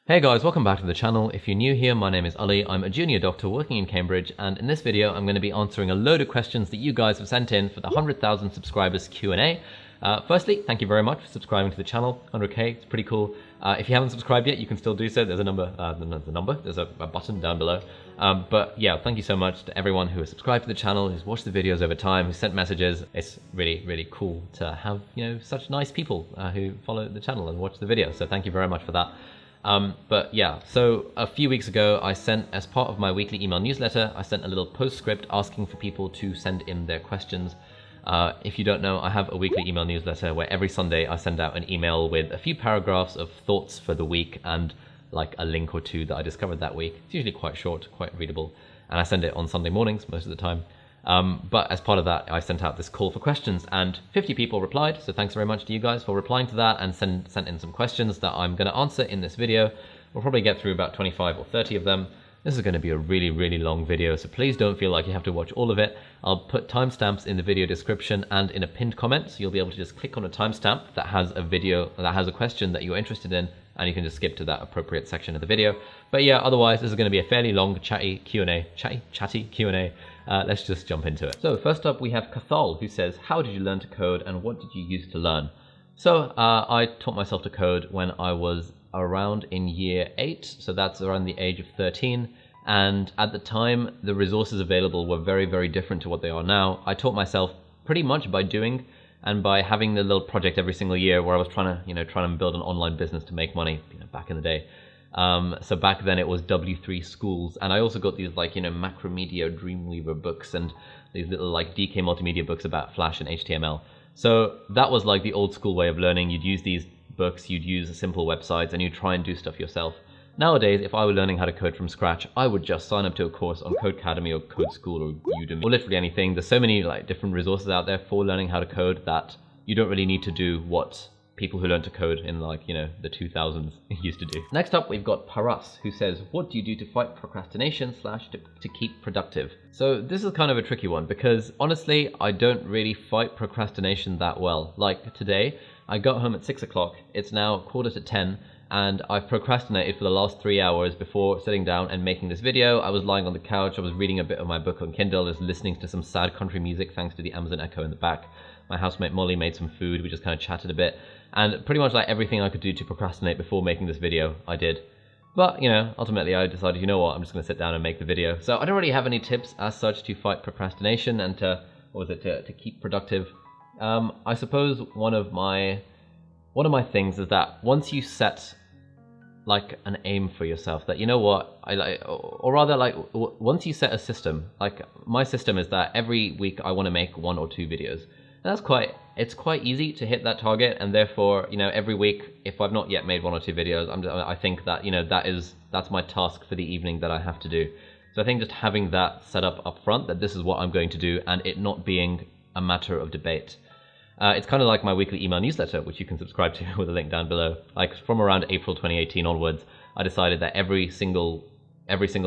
Hey guys, welcome back to the channel. If you're new here, my name is Ali. I'm a junior doctor working in Cambridge, and in this video I'm going to be answering a load of questions that you guys have sent in for the 100,000 subscribers Q&A. Firstly, thank you very much for subscribing to the channel. 100k, it's pretty cool. If you haven't subscribed yet, you can still do so. There's a there's a button down below. But yeah, thank you so much to everyone who has subscribed to the channel, who's watched the videos over time, who sent messages. It's really, really cool to have, such nice people who follow the channel and watch the video. So thank you very much for that. But yeah, so a few weeks ago, I sent, as part of my weekly email newsletter, I sent a little postscript asking for people to send in their questions. If you don't know, I have a weekly email newsletter where every Sunday I send out an email with a few paragraphs of thoughts for the week and like a link or two that I discovered that week. It's usually quite short, quite readable, and I send it on Sunday mornings most of the time. But as part of that, I sent out this call for questions, and 50 people replied. So thanks very much to you guys for replying to that and sent in some questions that I'm going to answer in this video. We'll probably get through about 25 or 30 of them. This is going to be a really, really long video, so please don't feel like you have to watch all of it. I'll put timestamps in the video description and in a pinned comment, so you'll be able to just click on a timestamp that has a video, that has a question that you're interested in, and you can just skip to that appropriate section of the video. But yeah, otherwise, this is going to be a fairly long, chatty Q&A. Let's just jump into it. So first up, we have Kathal, who says, how did you learn to code and what did you use to learn? So I taught myself to code when I was around in year 8, so that's around the age of 13. And at the time, the resources available were very, very different to what they are now. I taught myself pretty much by doing and by having the little project every single year where I was trying to build an online business to make money, back in the day. So back then it was W3 schools, and I also got these Macromedia Dreamweaver books and these little DK multimedia books about Flash and HTML. So that was like the old school way of learning. You'd use these books, you'd use simple websites, and you'd try and do stuff yourself. Nowadays, if I were learning how to code from scratch, I would just sign up to a course on Codecademy or Code School or Udemy or literally anything. There's so many different resources out there for learning how to code that you don't really need to do what people who learn to code in the 2000s used to do. Next up, we've got Paras, who says, what do you do to fight procrastination / to keep productive? So this is kind of a tricky one because honestly, I don't really fight procrastination that well. Like today, I got home at 6 o'clock. It's now 9:45, and I've procrastinated for the last 3 hours before sitting down and making this video. I was lying on the couch, I was reading a bit of my book on Kindle, just listening to some sad country music thanks to the Amazon Echo in the back. My housemate Molly made some food, we just kind of chatted a bit, and pretty much everything I could do to procrastinate before making this video, I did. But, ultimately I decided, you know what, I'm just going to sit down and make the video. So I don't really have any tips as such to fight procrastination and to keep productive. I suppose one of my things is that once you set an aim for yourself, that once you set a system, my system is that every week I want to make 1 or 2 videos. And it's quite easy to hit that target, and therefore, every week, if I've not yet made 1 or 2 videos, I think that, that's my task for the evening that I have to do. So I think just having that set up front, that this is what I'm going to do, and it not being a matter of debate. It's kind of like my weekly email newsletter, which you can subscribe to with a link down below. From around April 2018 onwards, I decided that every single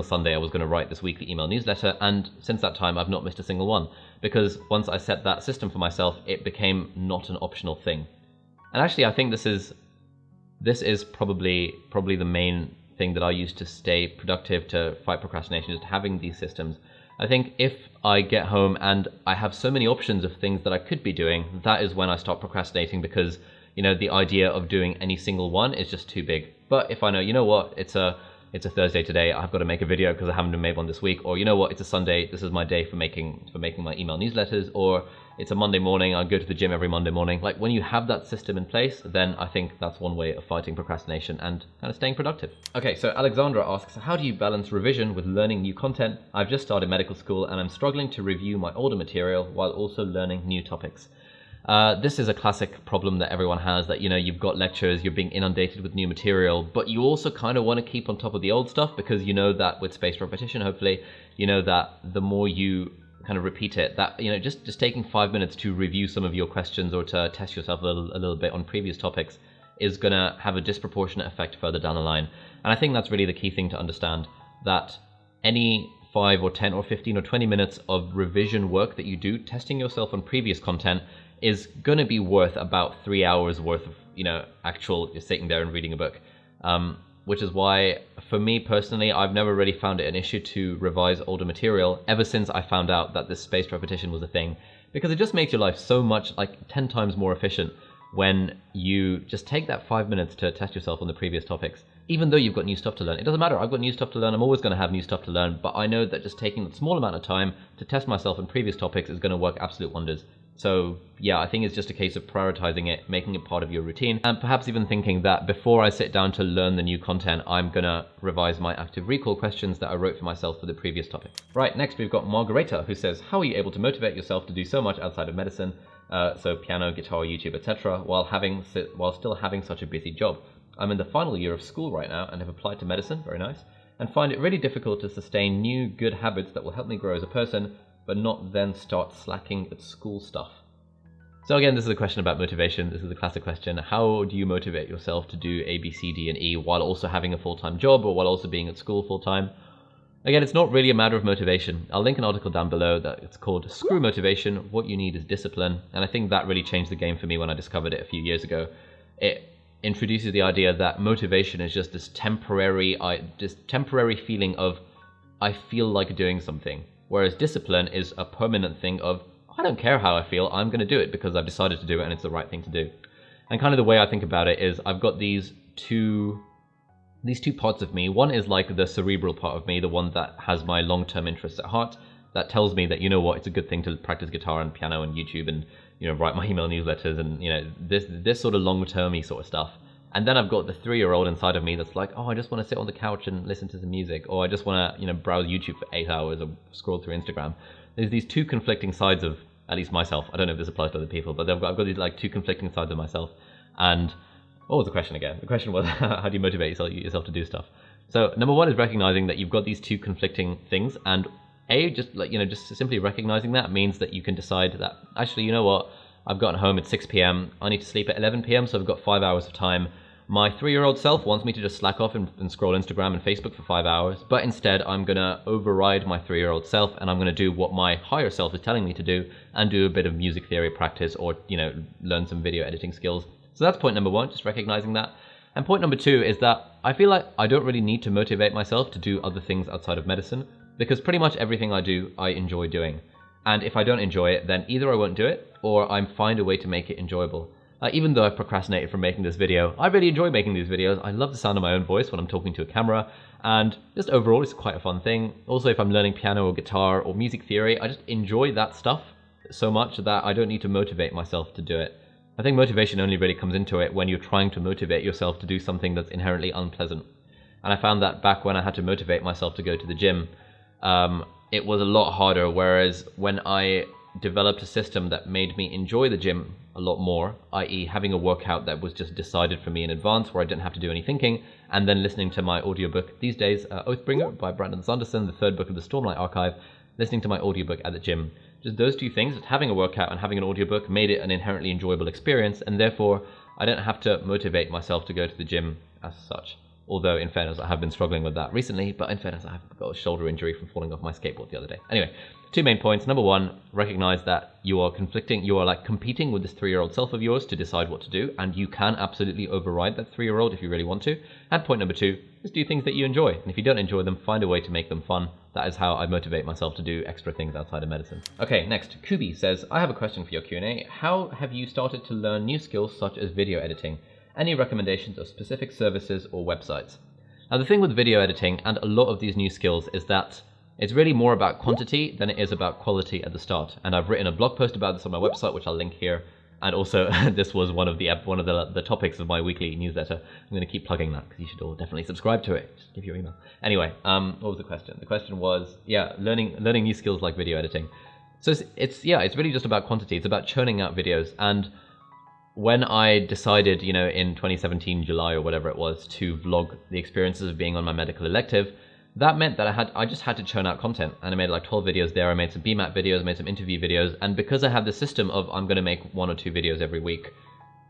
Sunday I was going to write this weekly email newsletter, and since that time I've not missed a single one, because once I set that system for myself, it became not an optional thing. And actually I think this is probably the main thing that I use to stay productive, to fight procrastination, is having these systems. I think if I get home and I have so many options of things that I could be doing, that is when I start procrastinating, because the idea of doing any single one is just too big. But if I know, what, it's a Thursday today, I've got to make a video because I haven't made one this week, or what, it's a Sunday, this is my day for making my email newsletters, or it's a Monday morning, I go to the gym every Monday morning. When you have that system in place, then I think that's one way of fighting procrastination and kind of staying productive. Okay, so Alexandra asks, how do you balance revision with learning new content? I've just started medical school and I'm struggling to review my older material while also learning new topics. This is a classic problem that everyone has, that you've got lectures, you're being inundated with new material, but you also kind of want to keep on top of the old stuff, because that with spaced repetition, hopefully, that the more you kind of repeat it, that just taking 5 minutes to review some of your questions or to test yourself a little bit on previous topics is going to have a disproportionate effect further down the line. And I think that's really the key thing to understand, that any 5 or 10 or 15 or 20 minutes of revision work that you do testing yourself on previous content is going to be worth about 3 hours worth of actual just sitting there and reading a book. which is why, for me personally, I've never really found it an issue to revise older material ever since I found out that this spaced repetition was a thing, because it just makes your life so much, like 10 times more efficient when you just take that 5 minutes to test yourself on the previous topics. Even though you've got new stuff to learn, it doesn't matter. I've got new stuff to learn. I'm always going to have new stuff to learn, but I know that just taking a small amount of time to test myself on previous topics is going to work absolute wonders. So yeah, I think it's just a case of prioritizing it, making it part of your routine, and perhaps even thinking that before I sit down to learn the new content, I'm gonna revise my active recall questions that I wrote for myself for the previous topic. Right, next we've got Margareta, who says, how are you able to motivate yourself to do so much outside of medicine, so piano, guitar, YouTube, etc., while still having such a busy job? I'm in the final year of school right now and have applied to medicine, very nice, and find it really difficult to sustain new good habits that will help me grow as a person, but not then start slacking at school stuff. So again, this is a question about motivation. This is the classic question. How do you motivate yourself to do A, B, C, D, and E while also having a full-time job or while also being at school full-time? Again, it's not really a matter of motivation. I'll link an article down below that it's called Screw Motivation, What You Need is Discipline. And I think that really changed the game for me when I discovered it a few years ago. It introduces the idea that motivation is just this temporary feeling of, I feel like doing something. Whereas discipline is a permanent thing of, I don't care how I feel, I'm going to do it because I've decided to do it and it's the right thing to do. And kind of the way I think about it is I've got these two parts of me. One is like the cerebral part of me, the one that has my long-term interests at heart, that tells me that, you know what, it's a good thing to practice guitar and piano and YouTube and, you know, write my email newsletters and, you know, this sort of long-termy sort of stuff. And then I've got the 3-year-old inside of me that's like, oh, I just want to sit on the couch and listen to some music, or I just want to, you know, browse YouTube for 8 hours or scroll through Instagram. There's these two conflicting sides of, at least myself. I don't know if this applies to other people, but I've got these like two conflicting sides of myself. And what was the question again? The question was, how do you motivate yourself to do stuff? So number one is recognizing that you've got these two conflicting things, and just simply recognizing that means that you can decide that actually, you know what, I've gotten home at 6 p.m. I need to sleep at 11 p.m. So I've got 5 hours of time. My 3-year-old self wants me to just slack off and scroll Instagram and Facebook for 5 hours, but instead I'm going to override my 3-year-old self and I'm going to do what my higher self is telling me to do and do a bit of music theory practice or, you know, learn some video editing skills. So that's point number one, just recognizing that. And point number two is that I feel like I don't really need to motivate myself to do other things outside of medicine because pretty much everything I do, I enjoy doing. And if I don't enjoy it, then either I won't do it or I find a way to make it enjoyable. Even though I've procrastinated from making this video, I really enjoy making these videos. I love the sound of my own voice when I'm talking to a camera, and just overall it's quite a fun thing. Also, if I'm learning piano or guitar or music theory, I just enjoy that stuff so much that I don't need to motivate myself to do it. I think motivation only really comes into it when you're trying to motivate yourself to do something that's inherently unpleasant. And I found that back when I had to motivate myself to go to the gym, it was a lot harder, whereas when I developed a system that made me enjoy the gym a lot more, i.e. having a workout that was just decided for me in advance where I didn't have to do any thinking, and then listening to my audiobook these days, Oathbringer by Brandon Sanderson, the third book of the Stormlight Archive, listening to my audiobook at the gym. Just those two things, having a workout and having an audiobook, made it an inherently enjoyable experience, and therefore I don't have to motivate myself to go to the gym as such. Although, in fairness, I have been struggling with that recently, but in fairness, I have got a shoulder injury from falling off my skateboard the other day. Anyway, two main points. Number one, recognize that you are competing with this 3-year-old self of yours to decide what to do, and you can absolutely override that 3-year-old if you really want to. And point number two is do things that you enjoy. And if you don't enjoy them, find a way to make them fun. That is how I motivate myself to do extra things outside of medicine. Okay, next, Kubi says, I have a question for your Q&A. How have you started to learn new skills such as video editing? Any recommendations of specific services or websites? Now, the thing with video editing and a lot of these new skills is that it's really more about quantity than it is about quality at the start. And I've written a blog post about this on my website, which I'll link here. And also, this was one of the topics of my weekly newsletter. I'm going to keep plugging that because you should all definitely subscribe to it. Just give your email. Anyway, what was the question? The question was, learning new skills like video editing. So it's really just about quantity. It's about churning out videos. And when I decided, in 2017, July or whatever it was, to vlog the experiences of being on my medical elective, that meant that I just had to churn out content. And I made like 12 videos there. I made some BMAT videos, I made some interview videos. And because I have the system of I'm going to make 1 or 2 videos every week,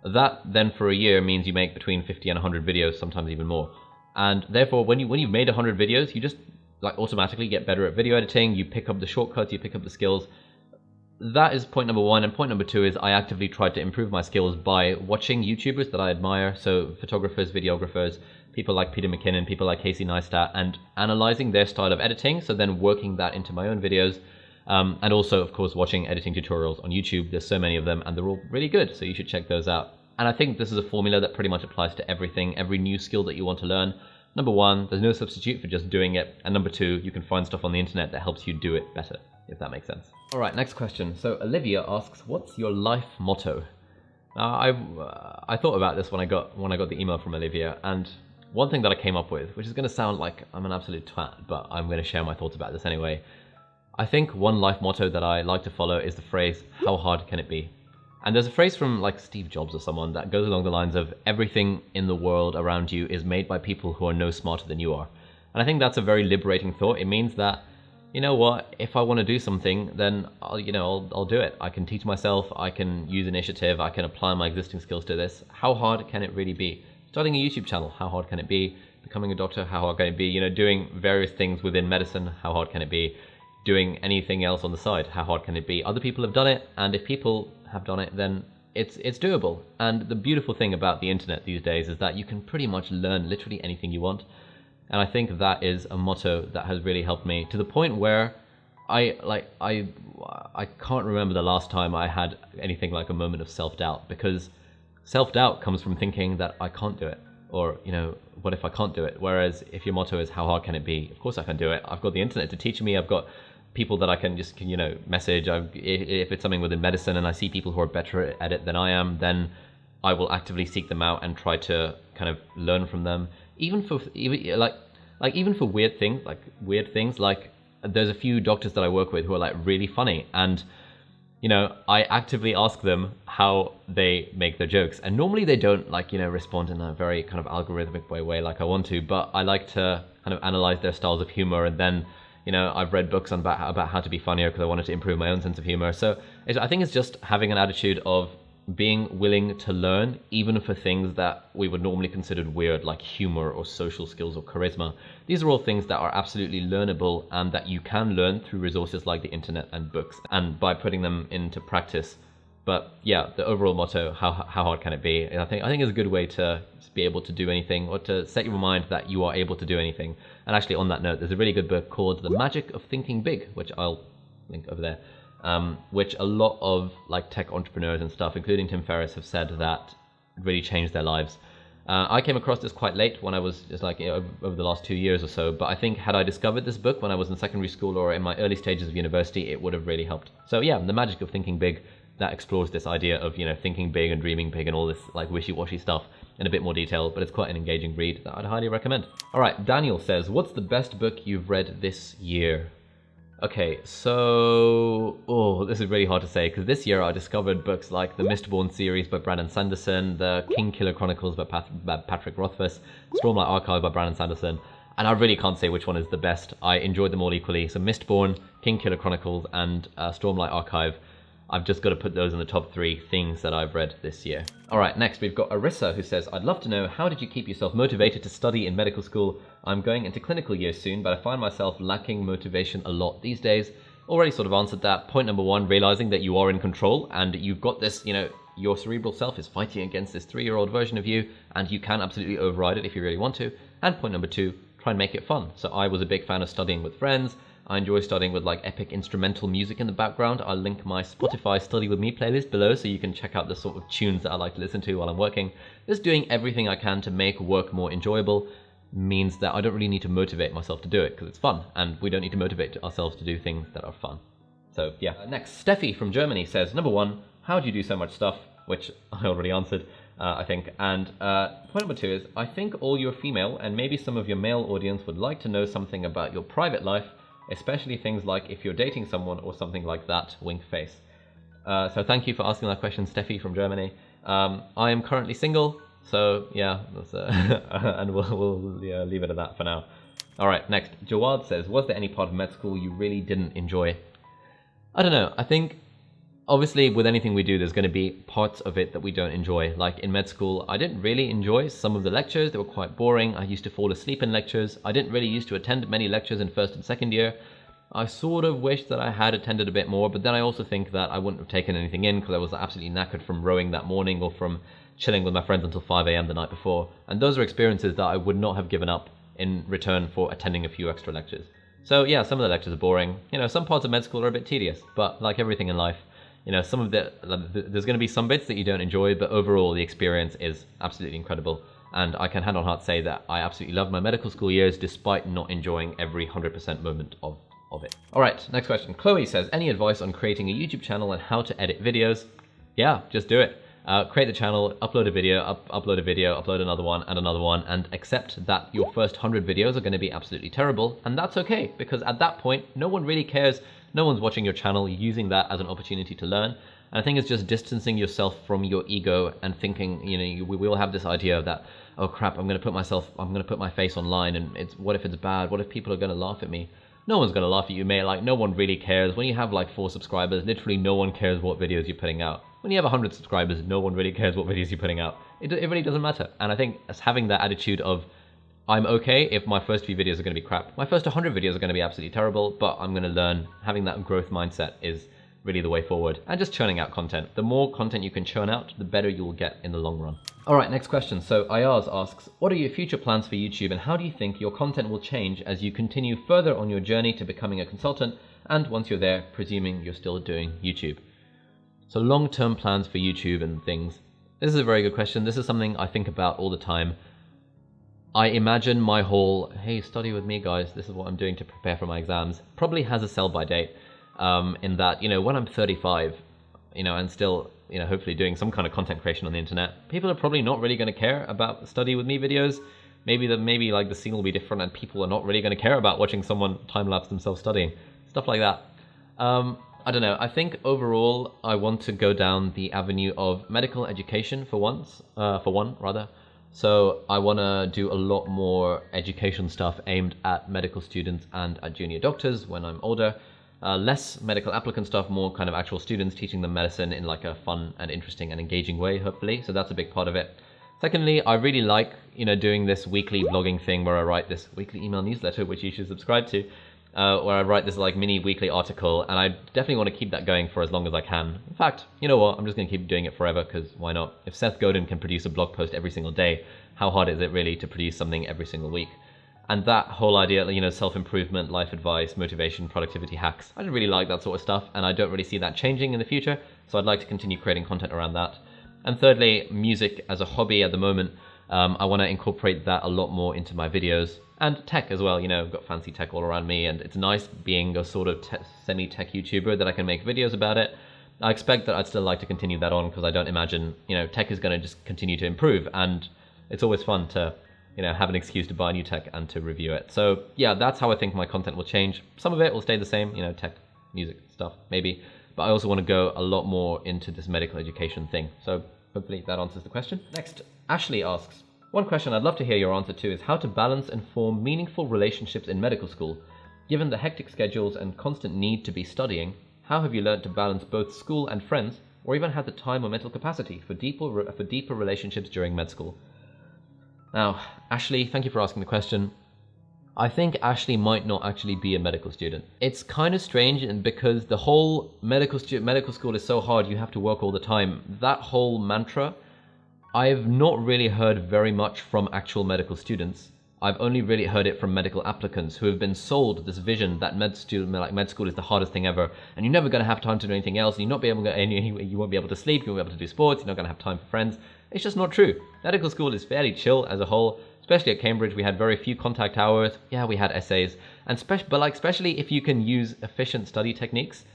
that then for a year means you make between 50 and 100 videos, sometimes even more. And therefore, when you've made 100 videos, you just like automatically get better at video editing. You pick up the shortcuts, you pick up the skills. That is point number one. And point number two is I actively tried to improve my skills by watching YouTubers that I admire. So photographers, videographers, people like Peter McKinnon, people like Casey Neistat, and analyzing their style of editing, so then working that into my own videos. And also, of course, watching editing tutorials on YouTube. There's so many of them, and they're all really good, so you should check those out. And I think this is a formula that pretty much applies to everything, every new skill that you want to learn. Number one, there's no substitute for just doing it. And number two, you can find stuff on the internet that helps you do it better, if that makes sense. All right, next question. So Olivia asks, what's your life motto? I thought about this when I got the email from Olivia, and one thing that I came up with, which is going to sound like I'm an absolute twat, but I'm going to share my thoughts about this anyway. I think one life motto that I like to follow is the phrase, how hard can it be? And there's a phrase from like Steve Jobs or someone that goes along the lines of, everything in the world around you is made by people who are no smarter than you are. And I think that's a very liberating thought. It means that, you know what, if I want to do something, then I'll do it. I can teach myself, I can use initiative, I can apply my existing skills to this. How hard can it really be? Starting a YouTube channel, how hard can it be? Becoming a doctor, how hard can it be? Doing various things within medicine, how hard can it be? Doing anything else on the side, how hard can it be? Other people have done it, and if people have done it, then it's doable. And the beautiful thing about the internet these days is that you can pretty much learn literally anything you want. And I think that is a motto that has really helped me, to the point where I can't remember the last time I had anything like a moment of self-doubt, because self-doubt comes from thinking that I can't do it, or what if I can't do it? Whereas if your motto is how hard can it be, of course I can do it. I've got the internet to teach me. I've got people that I can just message. If it's something within medicine and I see people who are better at it than I am, then I will actively seek them out and try to kind of learn from them. Even for weird things, like there's a few doctors that I work with who are like really funny, and I actively ask them how they make their jokes, and normally they don't respond in a very kind of algorithmic way like I want to, but I like to kind of analyze their styles of humor, and then I've read books about how to be funnier because I wanted to improve my own sense of humor. So I think it's just having an attitude of being willing to learn, even for things that we would normally consider weird, like humor or social skills or charisma. These are all things that are absolutely learnable and that you can learn through resources like the internet and books, and by putting them into practice. But yeah, the overall motto, how hard can it be? I think is a good way to be able to do anything, or to set your mind that you are able to do anything. And actually, on that note, there's a really good book called The Magic of Thinking Big, which I'll link over there, which a lot of tech entrepreneurs and stuff, including Tim Ferriss, have said that really changed their lives. I came across this quite late, when I was just over the last 2 years or so, but I think had I discovered this book when I was in secondary school or in my early stages of university, it would have really helped. So yeah, The Magic of Thinking Big, that explores this idea of thinking big and dreaming big and all this wishy-washy stuff in a bit more detail, but it's quite an engaging read that I'd highly recommend. All right, Daniel says, what's the best book you've read this year? Okay, so this is really hard to say, because this year I discovered books like the Mistborn series by Brandon Sanderson, the Kingkiller Chronicles by Patrick Rothfuss, Stormlight Archive by Brandon Sanderson, and I really can't say which one is the best. I enjoyed them all equally. So Mistborn, Kingkiller Chronicles, and Stormlight Archive. I've just got to put those in the top 3 things that I've read this year. All right, next we've got Arissa, who says, I'd love to know, how did you keep yourself motivated to study in medical school? I'm going into clinical year soon, but I find myself lacking motivation a lot these days. Already sort of answered that. Point number 1, realizing that you are in control and you've got this, your cerebral self is fighting against this 3-year-old version of you, and you can absolutely override it if you really want to. And point number 2, try and make it fun. So I was a big fan of studying with friends. I enjoy studying with epic instrumental music in the background. I'll link my Spotify Study With Me playlist below so you can check out the sort of tunes that I like to listen to while I'm working. Just doing everything I can to make work more enjoyable means that I don't really need to motivate myself to do it, because it's fun, and we don't need to motivate ourselves to do things that are fun. So yeah. Next, Steffi from Germany says, number 1, how do you do so much stuff? Which I already answered, I think. And point number 2 is, I think all your female and maybe some of your male audience would like to know something about your private life, especially things like if you're dating someone or something like that, wink face. So thank you for asking that question, Steffi from Germany. I am currently single, so yeah, that's, and we'll leave it at that for now. All right, next, Jawad says, was there any part of med school you really didn't enjoy? I don't know. I think obviously with anything we do, there's going to be parts of it that we don't enjoy. Like in med school, I didn't really enjoy some of the lectures. They were quite boring. I used to fall asleep in lectures. I didn't really used to attend many lectures in first and second year. I sort of wish that I had attended a bit more, but then I also think that I wouldn't have taken anything in because I was absolutely knackered from rowing that morning or from chilling with my friends until 5 a.m. the night before. And those are experiences that I would not have given up in return for attending a few extra lectures. So yeah, some of the lectures are boring. Some parts of med school are a bit tedious, but like everything in life, some of there's going to be some bits that you don't enjoy, but overall the experience is absolutely incredible. And I can hand on heart say that I absolutely loved my medical school years despite not enjoying every 100% moment of it. All right, next question. Chloe says, any advice on creating a YouTube channel and how to edit videos? Yeah, just do it. Create the channel, upload a video, upload another one, and accept that your first 100 videos are going to be absolutely terrible. And that's okay, because at that point, no one really cares. No one's watching your channel. You're using that as an opportunity to learn. And I think it's just distancing yourself from your ego and thinking, we all have this idea that, oh crap, I'm going to put my face online, and what if it's bad? What if people are going to laugh at me? No one's going to laugh at you, mate. Like, no one really cares. When you have like 4 subscribers, literally no one cares what videos you're putting out. When you have 100 subscribers, no one really cares what videos you're putting out. It really doesn't matter. And I think as having that attitude of, I'm okay if my first few videos are going to be crap. My first 100 videos are going to be absolutely terrible, but I'm going to learn. Having that growth mindset is really the way forward. And just churning out content. The more content you can churn out, the better you will get in the long run. All right, next question. So Ayaz asks, what are your future plans for YouTube, and how do you think your content will change as you continue further on your journey to becoming a consultant, and once you're there, presuming you're still doing YouTube? So long-term plans for YouTube and things. This is a very good question. This is something I think about all the time. I imagine my whole, hey, study with me, guys, this is what I'm doing to prepare for my exams, probably has a sell-by date. In that, when I'm 35, and still, hopefully doing some kind of content creation on the internet, people are probably not really going to care about study with me videos. Maybe like the scene will be different and people are not really going to care about watching someone time-lapse themselves studying. Stuff like that. I don't know. I think overall, I want to go down the avenue of medical education for one. So I want to do a lot more education stuff aimed at medical students and at junior doctors when I'm older. Less medical applicant stuff, more kind of actual students, teaching them medicine in like a fun and interesting and engaging way, hopefully. So that's a big part of it. Secondly, I really like, doing this weekly vlogging thing where I write this weekly email newsletter, which you should subscribe to, where I write this like mini weekly article, and I definitely want to keep that going for as long as I can. In fact, you know what? I'm just going to keep doing it forever, because why not? If Seth Godin can produce a blog post every single day, how hard is it really to produce something every single week? And that whole idea, self-improvement, life advice, motivation, productivity hacks, I really like that sort of stuff, and I don't really see that changing in the future, so I'd like to continue creating content around that. And thirdly, music as a hobby at the moment. I want to incorporate that a lot more into my videos, and tech as well. I've got fancy tech all around me, and it's nice being a sort of semi-tech YouTuber that I can make videos about it. I expect that I'd still like to continue that on, because I don't imagine, tech is going to just continue to improve, and it's always fun to have an excuse to buy new tech and to review it. So yeah, that's how I think my content will change. Some of it will stay the same, tech, music stuff, maybe. But I also want to go a lot more into this medical education thing. So hopefully that answers the question. Next, Ashley asks, one question I'd love to hear your answer to is how to balance and form meaningful relationships in medical school. Given the hectic schedules and constant need to be studying, how have you learned to balance both school and friends, or even had the time or mental capacity for deeper relationships during med school? Now, Ashley, thank you for asking the question. I think Ashley might not actually be a medical student. It's kind of strange, and because the whole medical school is so hard, you have to work all the time. That whole mantra, I've not really heard very much from actual medical students. I've only really heard it from medical applicants who have been sold this vision that med school is the hardest thing ever, and you're never going to have time to do anything else, and you won't be able to sleep, you won't be able to do sports, you're not going to have time for friends. It's just not true. Medical school is fairly chill as a whole, especially at Cambridge. We had very few contact hours. Yeah, we had essays, and especially if you can use efficient study techniques,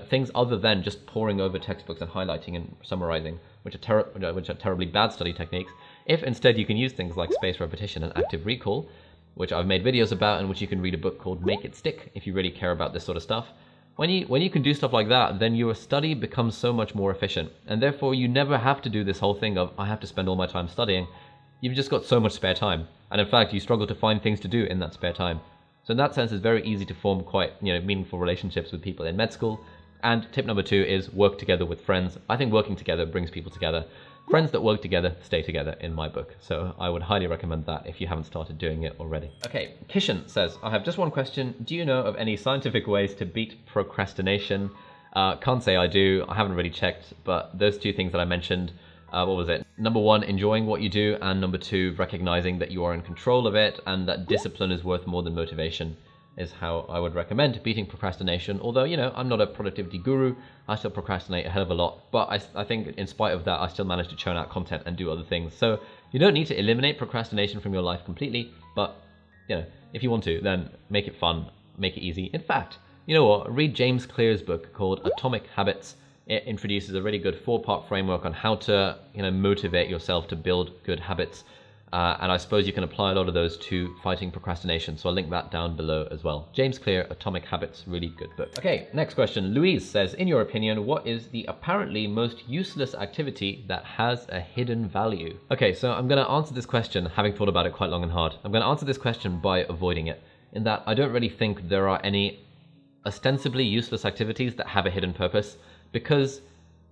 things other than just poring over textbooks and highlighting and summarizing, which are terribly bad study techniques. If instead you can use things like spaced repetition and active recall, which I've made videos about, and which you can read a book called Make It Stick if you really care about this sort of stuff. When you can do stuff like that, then your study becomes so much more efficient, and therefore you never have to do this whole thing of, I have to spend all my time studying. You've just got so much spare time, and in fact you struggle to find things to do in that spare time. So in that sense, it's very easy to form quite meaningful relationships with people in med school. And tip number 2 is work together with friends. I think working together brings people together. Friends that work together stay together in my book. So I would highly recommend that if you haven't started doing it already. Okay, Kishan says, I have just one question. Do you know of any scientific ways to beat procrastination? Can't say I do. I haven't really checked, but those two things that I mentioned, what was it? Number one, enjoying what you do, and number two, recognizing that you are in control of it and that discipline is worth more than motivation is how I would recommend beating procrastination. Although, you know, I'm not a productivity guru. I still procrastinate a hell of a lot, but I think in spite of that, I still manage to churn out content and do other things. So you don't need to eliminate procrastination from your life completely, but, you know, if you want to, then make it fun, make it easy. In fact, you know what? Read James Clear's book called Atomic Habits. It introduces a really good 4-part framework on how to, you know, motivate yourself to build good habits. And I suppose you can apply a lot of those to fighting procrastination. So I'll link that down below as well. James Clear, Atomic Habits, really good book. Okay, next question. Louise says, in your opinion, what is the apparently most useless activity that has a hidden value? Okay, so I'm going to answer this question, having thought about it quite long and hard. I'm going to answer this question by avoiding it, in that I don't really think there are any ostensibly useless activities that have a hidden purpose, because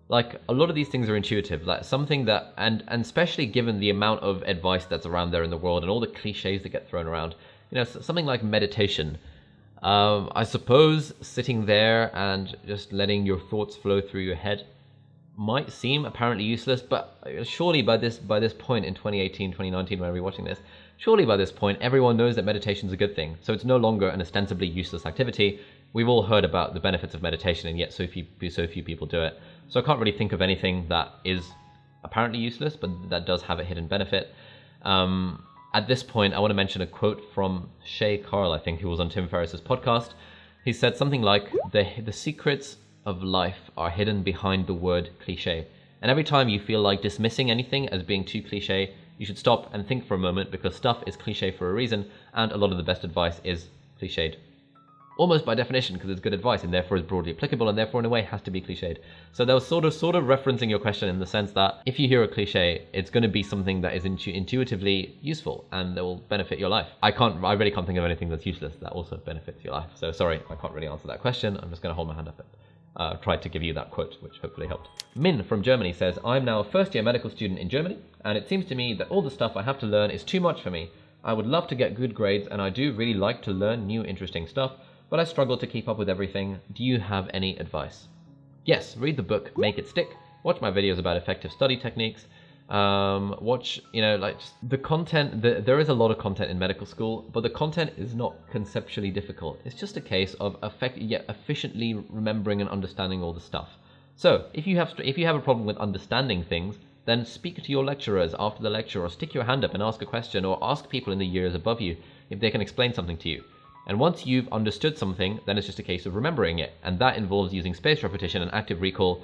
like a lot of these things are intuitive, like something that, and especially given the amount of advice that's around there in the world and all the cliches that get thrown around, you know, something like meditation. I suppose sitting there and just letting your thoughts flow through your head might seem apparently useless, but surely by this point in 2018, 2019, when we're watching this, surely by this point everyone knows that meditation is a good thing. So it's no longer an ostensibly useless activity. We've all heard about the benefits of meditation, and yet so few people do it. So I can't really think of anything that is apparently useless, but that does have a hidden benefit. At this point, I want to mention a quote from Shay Carl, I think, who was on Tim Ferriss's podcast. He said something like, the secrets of life are hidden behind the word cliche. And every time you feel like dismissing anything as being too cliche, you should stop and think for a moment, because stuff is cliche for a reason, and a lot of the best advice is cliched. Almost by definition, because it's good advice and therefore is broadly applicable and therefore in a way has to be cliched. So that was sort of referencing your question in the sense that if you hear a cliche, it's going to be something that is intuitively useful and that will benefit your life. I really can't think of anything that's useless that also benefits your life. So sorry, I can't really answer that question. I'm just going to hold my hand up and try to give you that quote, which hopefully helped. Min from Germany says, I'm now a first-year medical student in Germany, and it seems to me that all the stuff I have to learn is too much for me. I would love to get good grades, and I do really like to learn new interesting stuff, but I struggle to keep up with everything. Do you have any advice? Yes, read the book, Make It Stick. Watch my videos about effective study techniques. Watch, you know, like just the content. There is a lot of content in medical school, but the content is not conceptually difficult. It's just a case of efficiently remembering and understanding all the stuff. So if you have a problem with understanding things, then speak to your lecturers after the lecture, or stick your hand up and ask a question, or ask people in the years above you if they can explain something to you. And once you've understood something, then it's just a case of remembering it. And that involves using spaced repetition and active recall,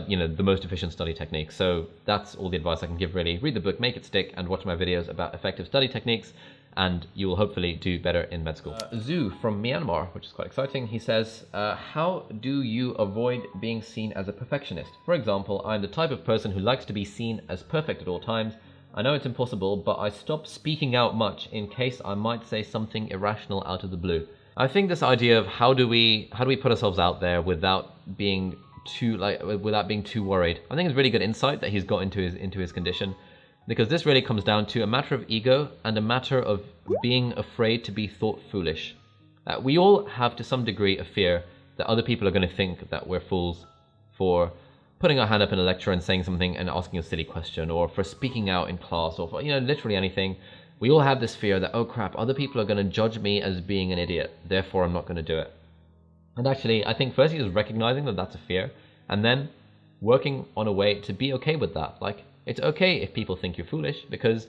you know, the most efficient study technique. So that's all the advice I can give, really. Read the book, Make It Stick, and watch my videos about effective study techniques, and you will hopefully do better in med school. Zhu from Myanmar, which is quite exciting, he says, how do you avoid being seen as a perfectionist? For example, I'm the type of person who likes to be seen as perfect at all times. I know it's impossible, but I stop speaking out much in case I might say something irrational out of the blue. I think this idea of how do we put ourselves out there without being too worried, I think it's really good insight that he's got into his condition, because this really comes down to a matter of ego and a matter of being afraid to be thought foolish. We all have to some degree a fear that other people are going to think that we're fools for putting our hand up in a lecture and saying something and asking a silly question, or for speaking out in class, or for, you know, literally anything. We all have this fear that, oh crap, other people are going to judge me as being an idiot, therefore I'm not going to do it. And actually, I think firstly is recognizing that that's a fear, and then working on a way to be okay with that. Like, it's okay if people think you're foolish, because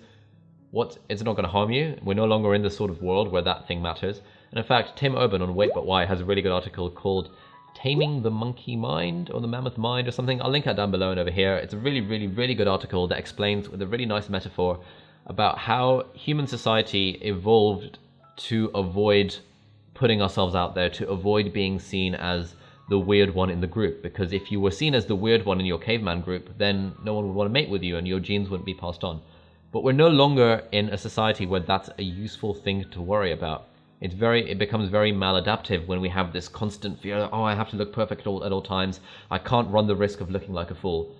it's not going to harm you. We're no longer in the sort of world where that thing matters. And in fact, Tim Urban on Wait But Why has a really good article called Taming the Monkey Mind, or the Mammoth Mind, or something. I'll link it down below and over here. It's a really, really, really good article that explains with a really nice metaphor about how human society evolved to avoid putting ourselves out there, to avoid being seen as the weird one in the group. Because if you were seen as the weird one in your caveman group, then no one would want to mate with you and your genes wouldn't be passed on. But we're no longer in a society where that's a useful thing to worry about. It becomes very maladaptive when we have this constant fear that, oh, I have to look perfect at all times. I can't run the risk of looking like a fool.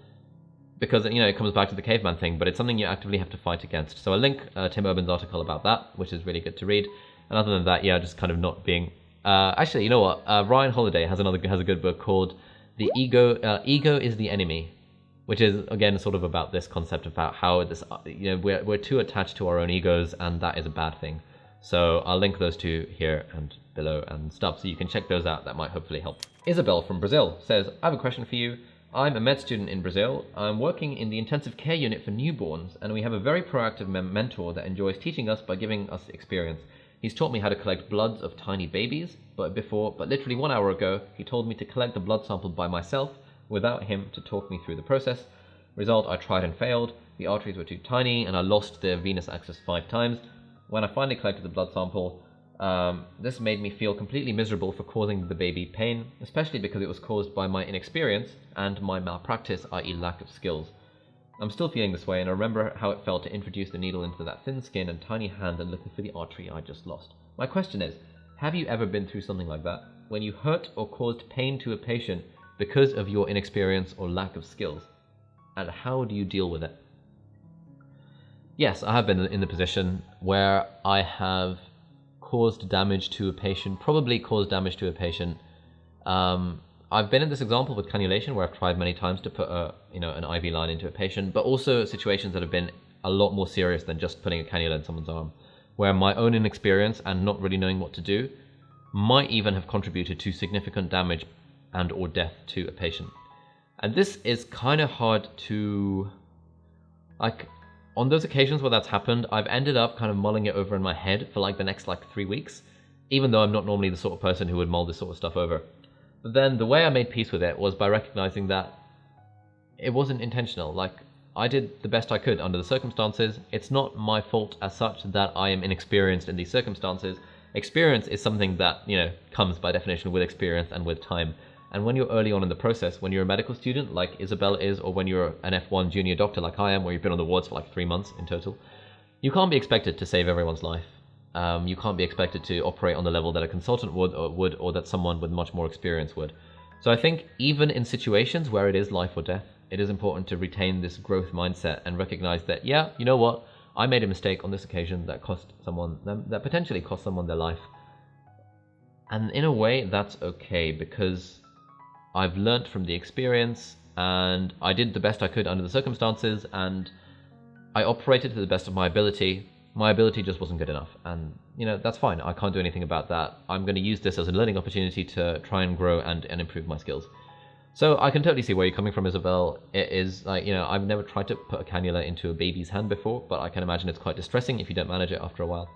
because, it comes back to the caveman thing, but it's something you actively have to fight against. So I'll link Tim Urban's article about that, which is really good to read. And other than that, just kind of not being... actually, you know what? Ryan Holiday has a good book called The Ego is the Enemy, which is, again, sort of about this concept about how this, we're too attached to our own egos, and that is a bad thing. So I'll link those two here and below and stuff, so you can check those out. That might hopefully help. Isabel from Brazil says, I have a question for you. I'm a med student in Brazil. I'm working in the intensive care unit for newborns, and we have a very proactive mentor that enjoys teaching us by giving us experience. He's taught me how to collect bloods of tiny babies, but literally 1 hour ago, he told me to collect the blood sample by myself without him to talk me through the process. Result, I tried and failed. The arteries were too tiny, and I lost the venous access 5 times. When I finally collected the blood sample, this made me feel completely miserable for causing the baby pain, especially because it was caused by my inexperience and my malpractice, i.e. lack of skills. I'm still feeling this way, and I remember how it felt to introduce the needle into that thin skin and tiny hand and looking for the artery I just lost. My question is, have you ever been through something like that, when you hurt or caused pain to a patient because of your inexperience or lack of skills? And how do you deal with it? Yes, I have been in the position where I have caused damage to a patient, probably caused damage to a patient. I've been in this example with cannulation, where I've tried many times to put an IV line into a patient, but also situations that have been a lot more serious than just putting a cannula in someone's arm, where my own inexperience and not really knowing what to do might even have contributed to significant damage and or death to a patient. And this is kind of hard to, on those occasions where that's happened, I've ended up kind of mulling it over in my head for the next 3 weeks, even though I'm not normally the sort of person who would mull this sort of stuff over. But then the way I made peace with it was by recognizing that it wasn't intentional. I did the best I could under the circumstances. It's not my fault as such that I am inexperienced in these circumstances. Experience is something that, comes by definition with experience and with time. And when you're early on in the process, when you're a medical student like Isabel is, or when you're an F1 junior doctor like I am, where you've been on the wards for 3 months in total, you can't be expected to save everyone's life. You can't be expected to operate on the level that a consultant would, or that someone with much more experience would. So I think even in situations where it is life or death, it is important to retain this growth mindset and recognize that, yeah, you know what, I made a mistake on this occasion that potentially cost someone their life. And in a way, that's okay, because I've learnt from the experience, and I did the best I could under the circumstances, and I operated to the best of my ability. My ability just wasn't good enough, and that's fine. I can't do anything about that. I'm going to use this as a learning opportunity to try and grow and improve my skills. So I can totally see where you're coming from, Isabel. It is I've never tried to put a cannula into a baby's hand before, but I can imagine it's quite distressing if you don't manage it after a while.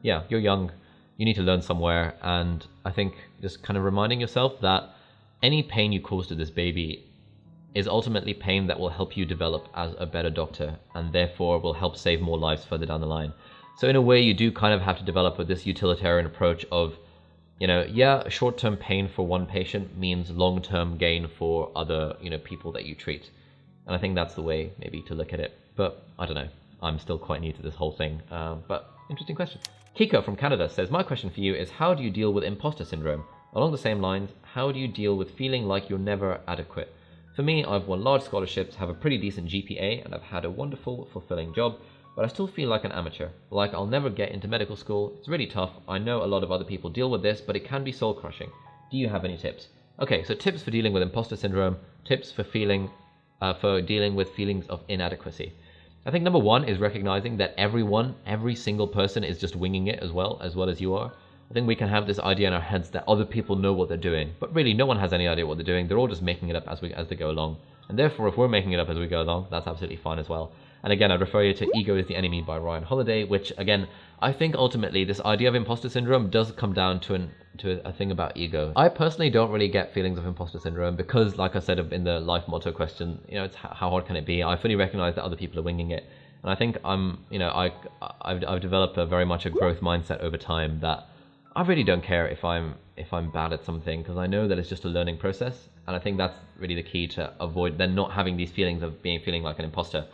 Yeah, you're young. You need to learn somewhere, and I think just kind of reminding yourself that any pain you cause to this baby is ultimately pain that will help you develop as a better doctor, and therefore will help save more lives further down the line. So in a way, you do kind of have to develop with this utilitarian approach of, short-term pain for one patient means long-term gain for other, people that you treat. And I think that's the way maybe to look at it. But I don't know. I'm still quite new to this whole thing. But interesting question. Kika from Canada says, my question for you is, how do you deal with imposter syndrome? Along the same lines, how do you deal with feeling like you're never adequate? For me, I've won large scholarships, have a pretty decent GPA, and I've had a wonderful, fulfilling job, but I still feel like an amateur. Like I'll never get into medical school. It's really tough. I know a lot of other people deal with this, but it can be soul-crushing. Do you have any tips? Okay, so tips for dealing with imposter syndrome, tips for dealing with feelings of inadequacy. I think number one is recognizing that every single person is just winging it as well as you are. I think we can have this idea in our heads that other people know what they're doing, but really no one has any idea what they're doing. They're all just making it up as they go along. And therefore, if we're making it up as we go along, that's absolutely fine as well. And again, I'd refer you to Ego is the Enemy by Ryan Holiday, which again, I think ultimately this idea of imposter syndrome does come down to a thing about ego. I personally don't really get feelings of imposter syndrome because, like I said in the life motto question, it's how hard can it be? I fully recognize that other people are winging it. And I think I've developed very much a growth mindset over time that I really don't care if I'm bad at something, because I know that it's just a learning process. And I think that's really the key to avoid then not having these feelings of feeling like an imposter.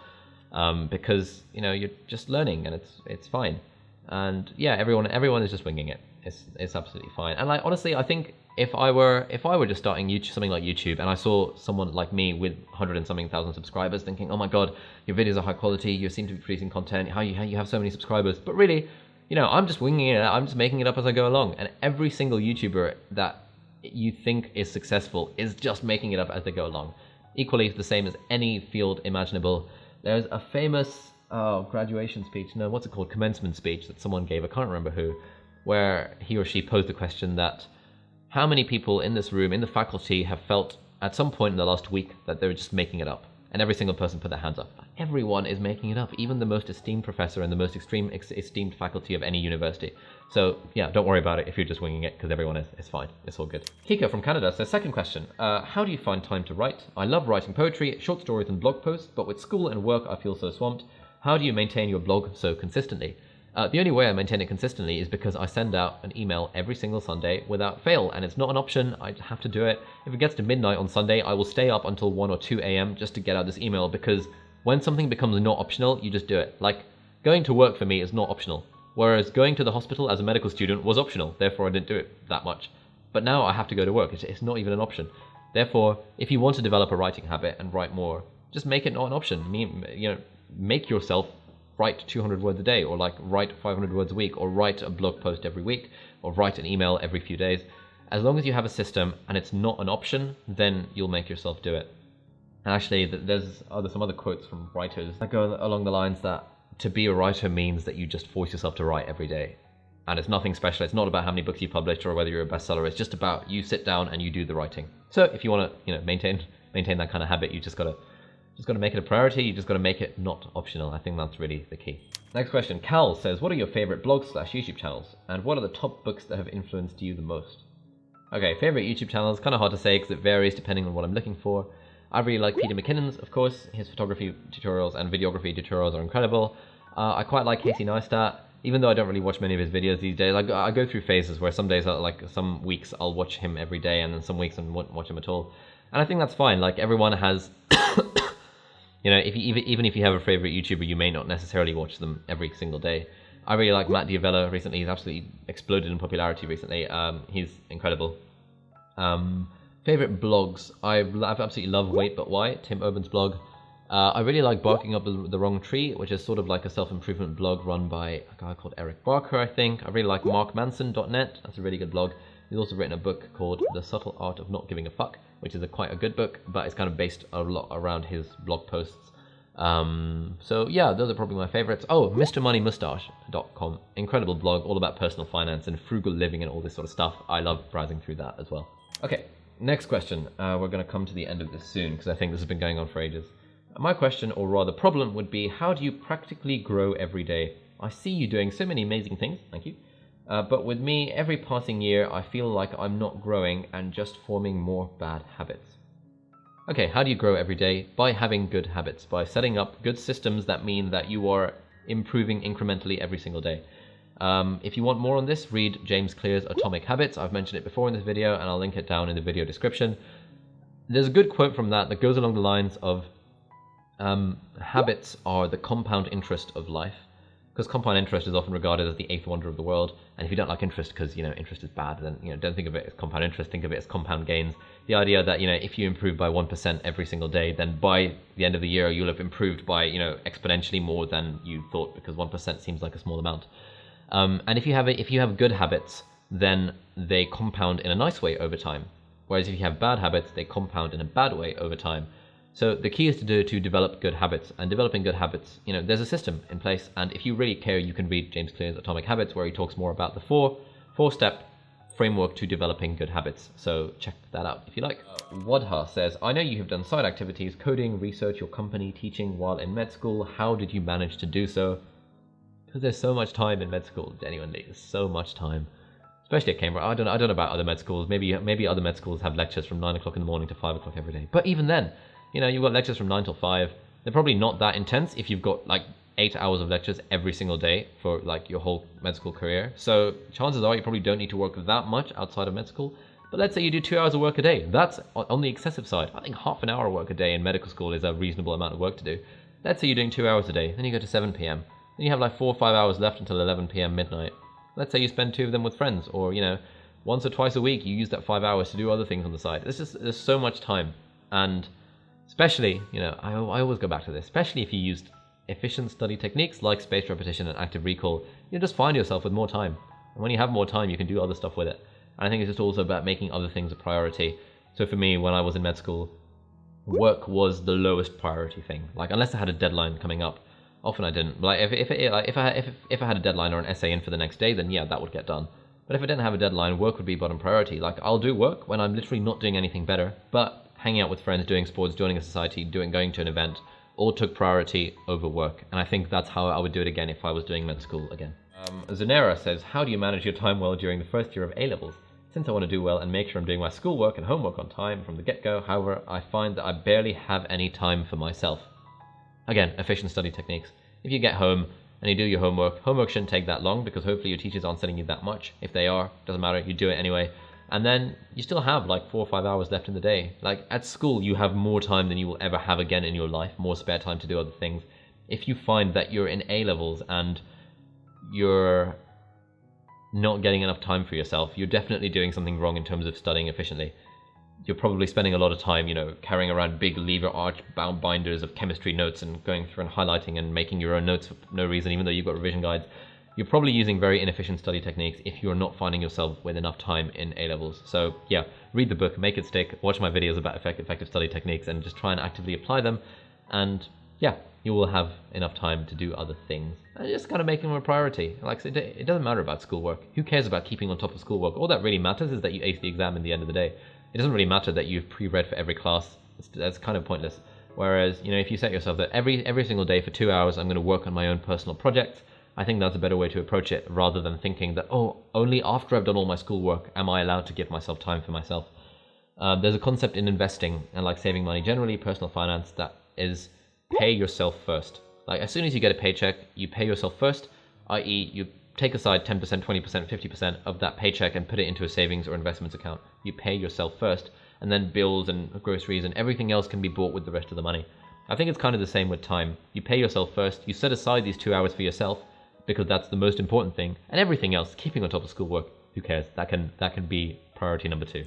Because you're just learning and it's fine. And yeah, everyone is just winging it. It's absolutely fine. And honestly, I think if I were just starting YouTube, something like YouTube, and I saw someone like me with 100 and something thousand subscribers, thinking, oh my god, your videos are high quality, you seem to be producing content, how you have so many subscribers, but really, I'm just winging it, I'm just making it up as I go along. And every single YouTuber that you think is successful is just making it up as they go along. Equally the same as any field imaginable. There's a famous graduation speech, no, what's it called, commencement speech that someone gave, I can't remember who, where he or she posed the question that how many people in this room, in the faculty, have felt at some point in the last week that they're just making it up? And every single person put their hands up. Everyone is making it up, even the most esteemed professor and the most esteemed faculty of any university. So yeah, don't worry about it if you're just winging it, because everyone is. It's fine. It's all good. Kika from Canada says, second question. How do you find time to write? I love writing poetry, short stories and blog posts, but with school and work I feel so swamped. How do you maintain your blog so consistently? The only way I maintain it consistently is because I send out an email every single Sunday without fail, and it's not an option. I have to do it. If it gets to midnight on Sunday, I will stay up until 1 or 2 a.m. just to get out this email, because when something becomes not optional, you just do it. Like, going to work for me is not optional, whereas going to the hospital as a medical student was optional, therefore I didn't do it that much. But now I have to go to work. It's not even an option. Therefore, if you want to develop a writing habit and write more, just make it not an option. Make yourself write 200 words a day, or like write 500 words a week, or write a blog post every week, or write an email every few days. As long as you have a system and it's not an option, then you'll make yourself do it. And actually, there's some other quotes from writers that go along the lines that to be a writer means that you just force yourself to write every day. And it's nothing special. It's not about how many books you published or whether you're a bestseller. It's just about you sit down and you do the writing. So if you want to, maintain that kind of habit, you just got to make it a priority. You just got to make it not optional. I think that's really the key. Next question. Cal says, what are your favorite blogs/YouTube channels? And what are the top books that have influenced you the most? Okay, favorite YouTube channels, kind of hard to say because it varies depending on what I'm looking for. I really like Peter McKinnon's, of course. His photography tutorials and videography tutorials are incredible. I quite like Casey Neistat, even though I don't really watch many of his videos these days. I go through phases where some days, some weeks I'll watch him every day, and then some weeks I won't watch him at all. And I think that's fine. Like, everyone has... even if you have a favorite YouTuber, you may not necessarily watch them every single day. I really like Matt D'Avella recently. He's absolutely exploded in popularity recently. He's incredible. Favorite blogs. I absolutely love Wait But Why, Tim Urban's blog. I really like Barking Up the Wrong Tree, which is sort of like a self-improvement blog run by a guy called Eric Barker, I think. I really like markmanson.net. That's a really good blog. He's also written a book called The Subtle Art of Not Giving a Fuck, which is quite a good book, but it's kind of based a lot around his blog posts. So yeah, those are probably my favorites. Oh, MrMoneyMustache.com. Incredible blog, all about personal finance and frugal living and all this sort of stuff. I love browsing through that as well. Okay, next question. We're going to come to the end of this soon, because I think this has been going on for ages. My question, or rather problem, would be, how do you practically grow every day? I see you doing so many amazing things, thank you. But with me, every passing year, I feel like I'm not growing and just forming more bad habits. Okay, how do you grow every day? By having good habits, by setting up good systems that mean that you are improving incrementally every single day. If you want more on this, read James Clear's Atomic Habits. I've mentioned it before in this video, and I'll link it down in the video description. There's a good quote from that goes along the lines of, habits are the compound interest of life. Because compound interest is often regarded as the eighth wonder of the world. And if you don't like interest because, interest is bad, then, don't think of it as compound interest, think of it as compound gains. The idea that, if you improve by 1% every single day, then by the end of the year, you'll have improved by, exponentially more than you thought, because 1% seems like a small amount. And if you have good habits, then they compound in a nice way over time. Whereas if you have bad habits, they compound in a bad way over time. So the key is to develop good habits, and developing good habits, there's a system in place, and if you really care, you can read James Clear's Atomic Habits, where he talks more about the four-step framework to developing good habits. So check that out if you like. Wadha says, I know you have done side activities, coding, research, your company, teaching while in med school. How did you manage to do so? Because there's so much time in med school, genuinely, there's so much time. Especially at Cambridge. I don't know about other med schools. Maybe other med schools have lectures from 9 o'clock in the morning to 5 o'clock every day. But even then, you've got lectures from 9 till 5. They're probably not that intense if you've got 8 hours of lectures every single day for your whole med school career. So chances are you probably don't need to work that much outside of med school. But let's say you do 2 hours of work a day. That's on the excessive side. I think half an hour work a day in medical school is a reasonable amount of work to do. Let's say you're doing 2 hours a day. Then you go to 7 p.m. Then you have 4 or 5 hours left until 11 p.m. midnight. Let's say you spend 2 of them with friends, or once or twice a week, you use that 5 hours to do other things on the side. There's so much time. And especially, I always go back to this, especially if you used efficient study techniques like spaced repetition and active recall, you just find yourself with more time. And when you have more time, you can do other stuff with it. And I think it's just also about making other things a priority. So for me, when I was in med school, work was the lowest priority thing. Like, unless I had a deadline coming up, often I didn't. Like, if I had a deadline or an essay in for the next day, then yeah, that would get done. But if I didn't have a deadline, work would be bottom priority. Like, I'll do work when I'm literally not doing anything better, but hanging out with friends, doing sports, joining a society, going to an event, all took priority over work. And I think that's how I would do it again if I was doing med school again. Zanera says, how do you manage your time well during the first year of A-levels? Since I want to do well and make sure I'm doing my schoolwork and homework on time from the get-go, however, I find that I barely have any time for myself. Again, efficient study techniques. If you get home and you do your homework shouldn't take that long because hopefully your teachers aren't sending you that much. If they are, doesn't matter, you do it anyway. And then you still have like 4 or 5 hours left in the day. Like, at school, you have more time than you will ever have again in your life, more spare time to do other things. If you find that you're in A-levels and you're not getting enough time for yourself, you're definitely doing something wrong in terms of studying efficiently. You're probably spending a lot of time, carrying around big lever arch bound binders of chemistry notes and going through and highlighting and making your own notes for no reason, even though you've got revision guides. You're probably using very inefficient study techniques if you're not finding yourself with enough time in A-levels. So yeah, read the book, make it stick, watch my videos about effective study techniques, and just try and actively apply them. And yeah, you will have enough time to do other things. And just kind of making them a priority. Like I said, it doesn't matter about schoolwork. Who cares about keeping on top of schoolwork? All that really matters is that you ace the exam in the end of the day. It doesn't really matter that you've pre-read for every class. That's kind of pointless. Whereas, if you set yourself that every single day for 2 hours, I'm going to work on my own personal projects, I think that's a better way to approach it, rather than thinking that, only after I've done all my schoolwork am I allowed to give myself time for myself. There's a concept in investing and like saving money generally, personal finance, that is pay yourself first. Like, as soon as you get a paycheck, you pay yourself first, i.e. you take aside 10%, 20%, 50% of that paycheck and put it into a savings or investments account. You pay yourself first, and then bills and groceries and everything else can be bought with the rest of the money. I think it's kind of the same with time. You pay yourself first, you set aside these 2 hours for yourself, because that's the most important thing, and everything else, keeping on top of schoolwork, who cares? That can be priority number 2.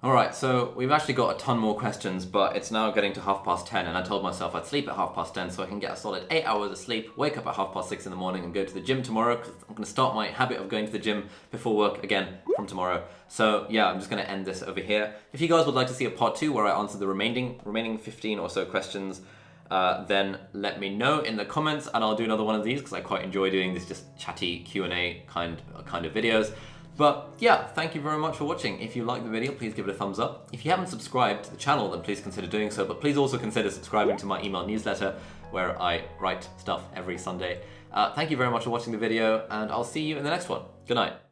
Alright, so we've actually got a ton more questions, but it's now getting to 10:30, and I told myself I'd sleep at 10:30 so I can get a solid 8 hours of sleep, wake up at 6:30 in the morning and go to the gym tomorrow, because I'm going to start my habit of going to the gym before work again from tomorrow. So yeah, I'm just going to end this over here. If you guys would like to see a part 2 where I answer the remaining 15 or so questions, then let me know in the comments and I'll do another one of these, because I quite enjoy doing these just chatty Q&A kind of videos. But yeah, thank you very much for watching. If you liked the video, please give it a thumbs up. If you haven't subscribed to the channel, then please consider doing so, but please also consider subscribing to my email newsletter where I write stuff every Sunday. Thank you very much for watching the video, and I'll see you in the next one. Good night.